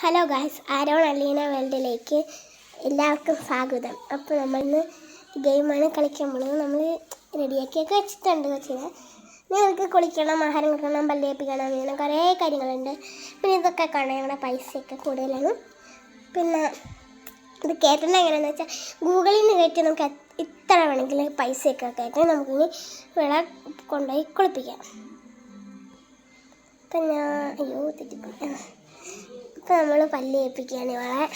Hello guys, Aaron Aleena വേൾഡിലേക്ക് എല്ലാവർക്കും സ്വാഗതം. അപ്പോൾ നമ്മളിന്ന് ഗെയിമാണ് കളിക്കാൻ പോകുന്നത്. നമ്മൾ റെഡിയാക്കിയൊക്കെ വെച്ചിട്ടുണ്ട്. കൊച്ചിനെ നിങ്ങൾക്ക് കുളിക്കണം, ആഹാരം കഴിക്കണം, പല്ലേപ്പിക്കണം, അങ്ങനെ കുറേ കാര്യങ്ങളുണ്ട്. പിന്നെ ഇതൊക്കെ കാണാൻ ഞങ്ങളുടെ പൈസയൊക്കെ കൂടുതലാണ്. പിന്നെ ഇത് കയറ്റുന്നത് എങ്ങനെയാണെന്ന് വെച്ചാൽ ഗൂഗിളിൽ നിന്ന് കയറ്റി നമുക്ക് ഇത്ര വേണമെങ്കിൽ പൈസയൊക്കെ കയറ്റി നമുക്കിനി വെള്ളം കൊണ്ടുപോയി കുളിപ്പിക്കാം. അപ്പം തെറ്റിപ്പോയി. ഇപ്പം നമ്മൾ പല്ല് ഏൽപ്പിക്കുകയാണ് ഇവളെ.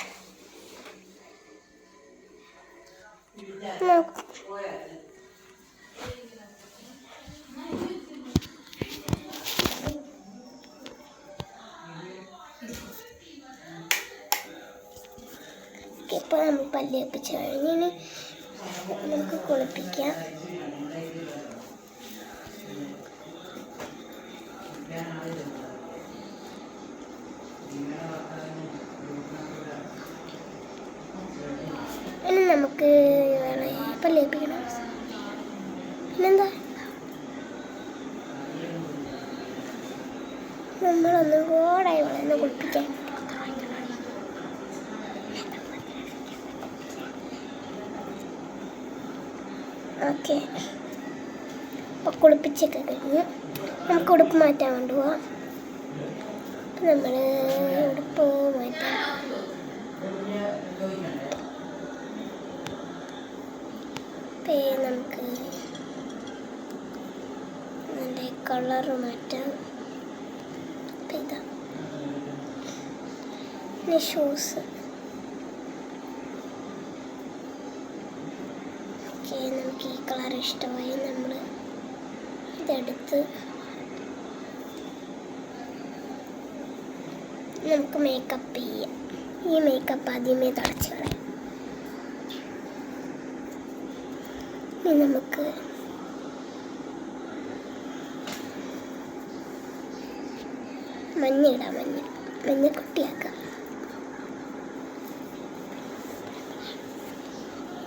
ഇപ്പോൾ നമ്മൾ പല്ല് ഏൽപ്പിച്ച് കഴിഞ്ഞ് നമുക്ക് കുളിപ്പിക്കാം. ഇനി നമുക്ക് പല്ലേപ്പിക്കണം. പിന്നെന്താ, നമ്മളൊന്നും കൂടെ ഇവളെ കുളിപ്പിക്കാൻ. ഓക്കെ, അപ്പോൾ കുളിപ്പിച്ചൊക്കെ കഴിഞ്ഞ് നമുക്ക് ഉടുപ്പ് മാറ്റാൻ കൊണ്ടുപോവാം. അപ്പം നമ്മൾ ഉടുപ്പ് മാറ്റാം. നമുക്ക് അതിൻ്റെ കളറ് മാറ്റാം. ഇതാ പിന്നെ ഷൂസ്. ഓക്കെ, നമുക്ക് ഈ കളർ ഇഷ്ടമായി. നമ്മൾ ഇതെടുത്ത് നമുക്ക് മേക്കപ്പ് ചെയ്യാം. ഈ മേക്കപ്പ് ആദ്യമേ തടച്ചു കളയാം. ഇനി നമുക്ക് മഞ്ഞ കുട്ടിയാക്കാം.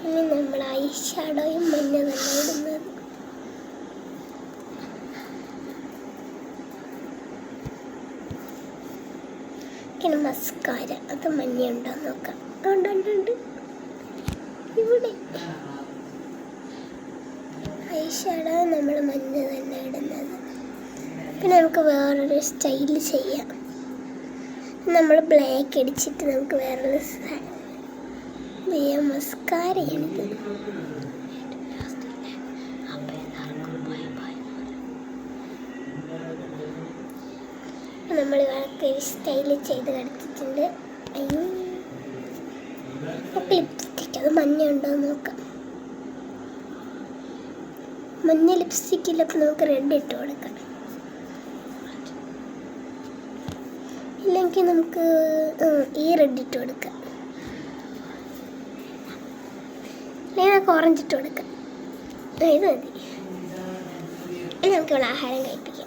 ഇനി നമ്മൾ ഐ ഷാഡോയും മഞ്ഞ തന്നെ ഇടുന്നത്. പിന്നെ മസ്കാര, അത് മഞ്ഞ ഉണ്ടോ നോക്കാം. ഉണ്ട് ഇവിടെ. ഐ ഷാഡോ നമ്മൾ മഞ്ഞ തന്നെ ഇടുന്നത്. പിന്നെ നമുക്ക് വേറൊരു സ്റ്റൈൽ ചെയ്യാം. നമ്മൾ ബ്ലാക്ക് അടിച്ചിട്ട് നമുക്ക് വേറൊരു മസ്കാരയാണിത്. നമ്മൾ വേറെ സ്റ്റൈൽ ചെയ്ത് കിടത്തിട്ടുണ്ട്. ലിപ്സ്റ്റിക്, അത് മഞ്ഞ ഉണ്ടോ നോക്കാം. മഞ്ഞ ലിപ്സ്റ്റിക്കിൽ അപ്പോൾ നമുക്ക് റെഡ് ഇട്ട് കൊടുക്കാം. ഇല്ലെങ്കിൽ നമുക്ക് ഈ റെഡ് ഇട്ട് കൊടുക്കാം. അല്ലെങ്കിൽ നമുക്ക് ഓറഞ്ച് ഇട്ട് കൊടുക്കാം. ഇത് മതി. ഇനി നമുക്ക് ഇവിടെ ആഹാരം കഴിപ്പിക്കാം.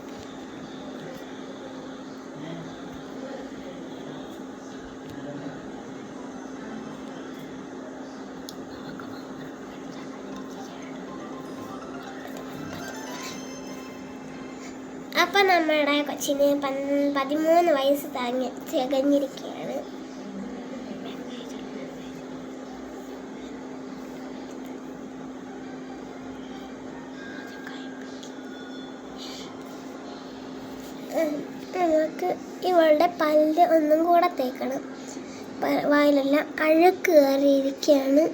അപ്പം നമ്മുടെ കൊച്ചിന് 13 വയസ്സ് തികഞ്ഞിരിക്കുകയാണ്. നമുക്ക് ഇവളുടെ പല്ല് ഒന്നും കൂടെ തേക്കണം. വായിലെല്ലാം അഴുക്ക് കയറിയിരിക്കുകയാണ്.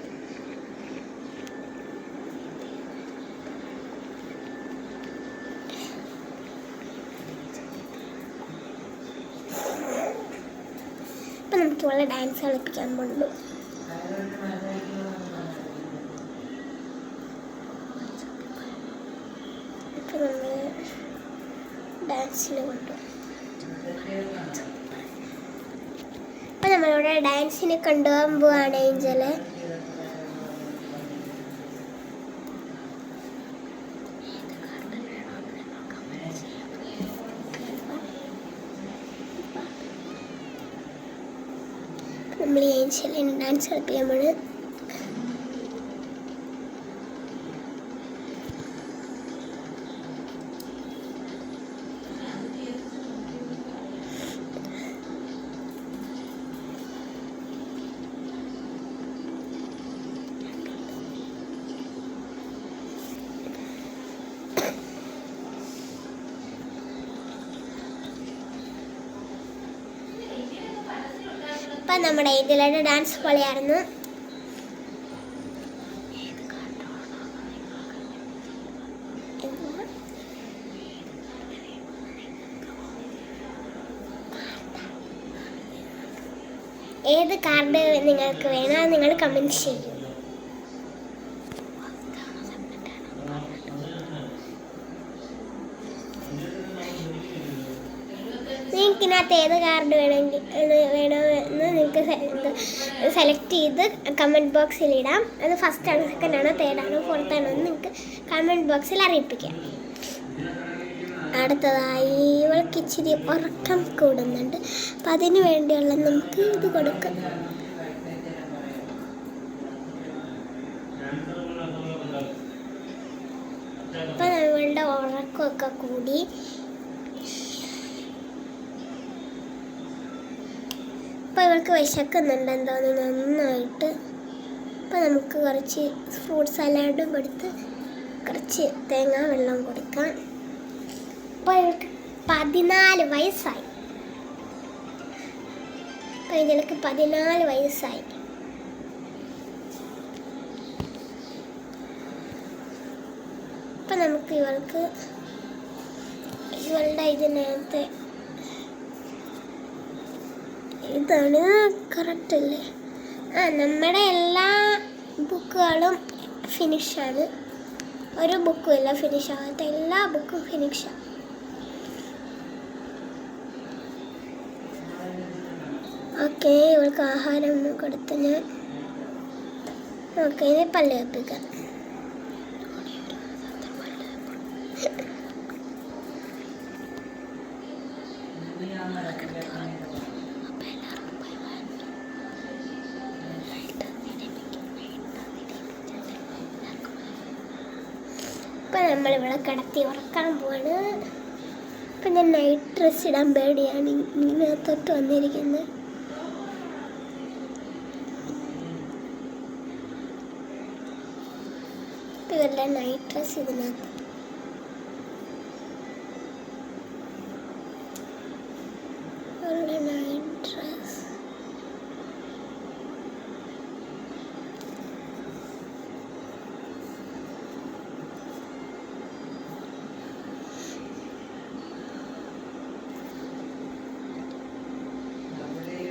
അപ്പം നമുക്ക് ഇവളെ ഡാൻസ് കളിപ്പിക്കാൻ പോകുന്നു. ഇപ്പം നമ്മൾ ഡാൻസിന് കൊണ്ടുപോകും. അപ്പം നമ്മളിവിടെ ഡാൻസിന് കൊണ്ടുപോകാൻ പോവാണ് ഏഞ്ചല്. നമ്മൾ ഈ ഏഞ്ചലിന് ഡാൻസ് കളിപ്പിക്കാൻ പോണ്. അപ്പം നമ്മുടെ ഇതിലൂടെ ഡാൻസ് പൊളിയായിരുന്നു. ഏത് കാർഡ് നിങ്ങൾക്ക് വേണം നിങ്ങൾ കമൻറ്റ് ചെയ്യും. നിങ്ങൾക്കിനകത്ത് ഏത് കാർഡ് വേണമെന്ന് നിങ്ങൾക്ക് സെലക്ട് ചെയ്ത് കമൻറ്റ് ബോക്സിൽ ഇടാം. അത് ഫസ്റ്റ് ആണോ സെക്കൻഡ് ആണോ തേർഡ് ആണോ ഫോർത്ത് ആണോ എന്ന് നിങ്ങൾക്ക് കമൻറ്റ് ബോക്സിൽ അറിയിപ്പിക്കാം. അടുത്തതായി ഇവൾക്ക് ഇച്ചിരി ഉറക്കം കൂടുന്നുണ്ട്. അപ്പം അതിന് വേണ്ടിയുള്ള നമുക്ക് ഇത് കൊടുക്കാം. അപ്പം നമ്മളുടെ ഉറക്കമൊക്കെ കൂടി. അപ്പം ഇവൾക്ക് വിശക്കുന്നുണ്ടെന്ന് തോന്നുന്നു നന്നായിട്ട്. അപ്പം നമുക്ക് കുറച്ച് ഫ്രൂട്ട് സലാഡും കൊടുത്ത് കുറച്ച് തേങ്ങാ വെള്ളം കൊടുക്കാം. അപ്പോൾ ഇവൾക്ക് 14 വയസ്സായി. അപ്പോൾ ഇതിലേക്ക് 14 വയസ്സായി. അപ്പം നമുക്ക് ഇവളുടെ ഇതിനകത്ത് ഇതാണ് കറക്റ്റ് അല്ലേ? നമ്മുടെ എല്ലാ ബുക്കുകളും ഫിനിഷാണ്. ഒരു ബുക്കും ഇല്ല ഫിനിഷ് ആകാത്ത, എല്ലാ ബുക്കും ഫിനിഷാണ്. ഓക്കെ, ഇവൾക്ക് ആഹാരം കൊടുത്ത് ഞാൻ ഇനി പല്ല് വെപ്പിക്കാം. ഇപ്പം നമ്മളിവിടെ കിടത്തി ഉറക്കാൻ പോവാണ്. ഇപ്പം ഞാൻ നൈറ്റ് ഡ്രസ് ഇടാൻ പേടിയാണ് ഇതിനകത്തോട്ട് വന്നിരിക്കുന്നത്. ഇപ്പം ഇവരുടെ നൈറ്റ് ഡ്രസ് ഇതിനകത്ത്. ഇവരുടെ നൈറ്റ് ഡ്രസ്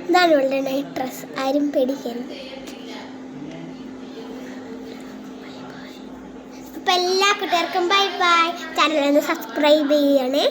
ഇതാണ് ഇവളുടെ നൈറ്റ് ഡ്രസ്. ആരും പേടിക്കരുത്. അപ്പം എല്ലാ കുട്ടികൾക്കും ബൈ ബൈ. ചാനൽ ഒന്ന് സബ്സ്ക്രൈബ് ചെയ്യണേ.